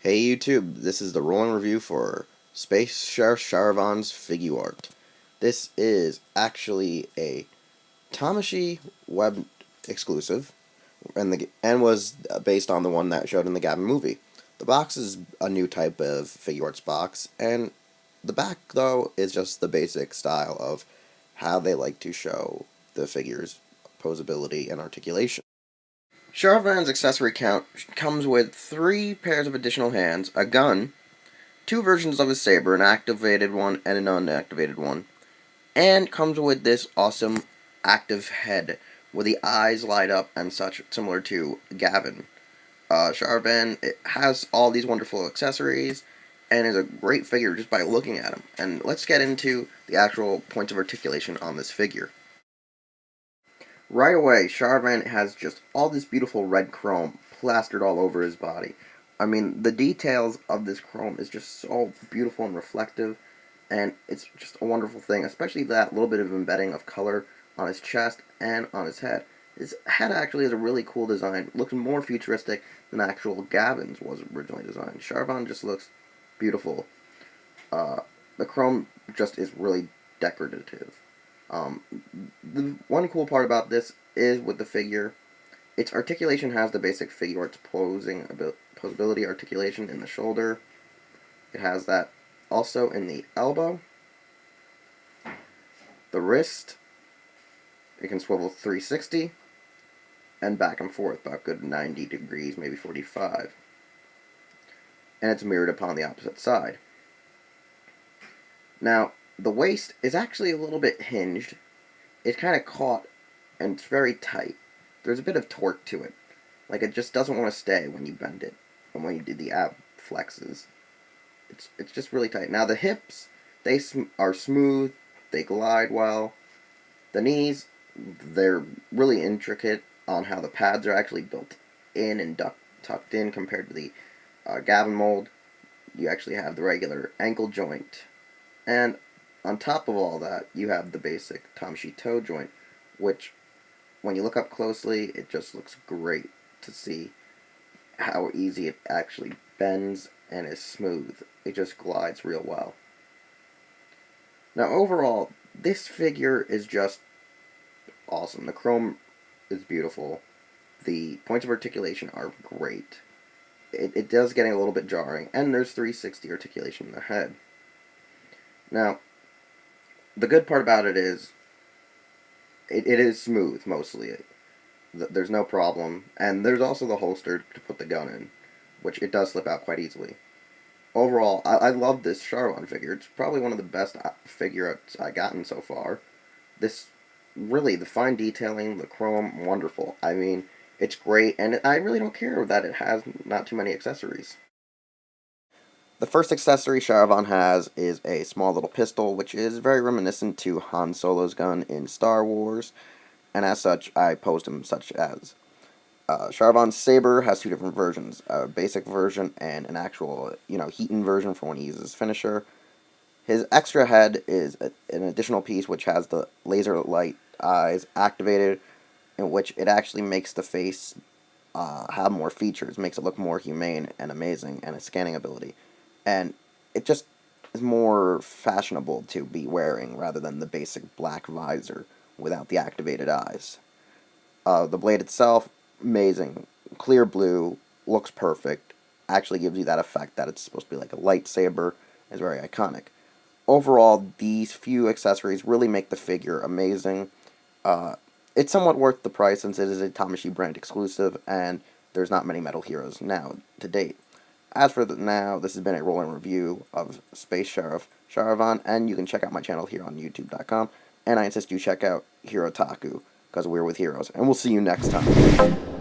Hey YouTube, this is the rolling review for Space Sheriff Sharivan's Figuart. This is actually a Tamashii web exclusive, and was based on the one that showed in the Gavan Movie. The box is a new type of Figuarts box, and the back, though, is just the basic style of how they like to show the figure's posability and articulation. Sharivan's accessory count comes with 3 pairs of additional hands, a gun, 2 versions of his saber, an activated one and an unactivated one, and comes with this awesome active head where the eyes light up and such, similar to Gavan. Sharivan, it has all these wonderful accessories and is a great figure just by looking at him. And let's get into the actual points of articulation on this figure. Right away, Sharivan has just all this beautiful red chrome plastered all over his body. I mean, the details of this chrome is just so beautiful and reflective, and it's just a wonderful thing, especially that little bit of embedding of color on his chest and on his head. His head actually is a really cool design. It looks more futuristic than actual Gavan's was originally designed. Sharivan just looks beautiful. The chrome just is really decorative. The one cool part about this is with the figure, its articulation has the basic Figuarts posability articulation in the shoulder. It has that also in the elbow, the wrist. It can swivel 360 and back and forth about good 90 degrees, maybe 45. And it's mirrored upon the opposite side. Now, the waist is actually a little bit hinged. It's kind of caught, and it's very tight. There's a bit of torque to it. Like, it just doesn't want to stay when you bend it, and when you do the ab flexes. It's just really tight. Now, the hips, they are smooth, they glide well. The knees, they're really intricate on how the pads are actually built in and tucked in compared to the Gavan mold. You actually have the regular ankle joint. And on top of all that, you have the basic Tamashii toe joint, which, when you look up closely, it just looks great to see how easy it actually bends and is smooth. It just glides real well. Now, overall, this figure is just awesome. The chrome is beautiful. The points of articulation are great. It does getting a little bit jarring, and there's 360 articulation in the head. Now, the good part about it is, it is smooth, mostly. There's no problem. And there's also the holster to put the gun in, which it does slip out quite easily. Overall, I love this Sharivan figure. It's probably one of the best figures I've gotten so far. This, really, the fine detailing, the chrome, wonderful. I mean, it's great, and I really don't care that it has not too many accessories. The first accessory Sharivan has is a small little pistol, which is very reminiscent to Han Solo's gun in Star Wars, and as such, I posed him such as. Sharivan's saber has 2 different versions, a basic version and an actual, Heaton version for when he uses his finisher. His extra head is an additional piece which has the laser light eyes activated, in which it actually makes the face have more features, makes it look more humane and amazing, and a scanning ability. And it just is more fashionable to be wearing rather than the basic black visor without the activated eyes. The blade itself, amazing. Clear blue, looks perfect, actually gives you that effect that it's supposed to be like a lightsaber, is very iconic. Overall, these few accessories really make the figure amazing. It's somewhat worth the price since it is a Tamashii brand exclusive, and there's not many Metal Heroes now to date. As for now, this has been a rolling review of Space Sheriff Sharivan, and you can check out my channel here on YouTube.com, and I insist you check out Hero Taku, because we're with heroes, and we'll see you next time.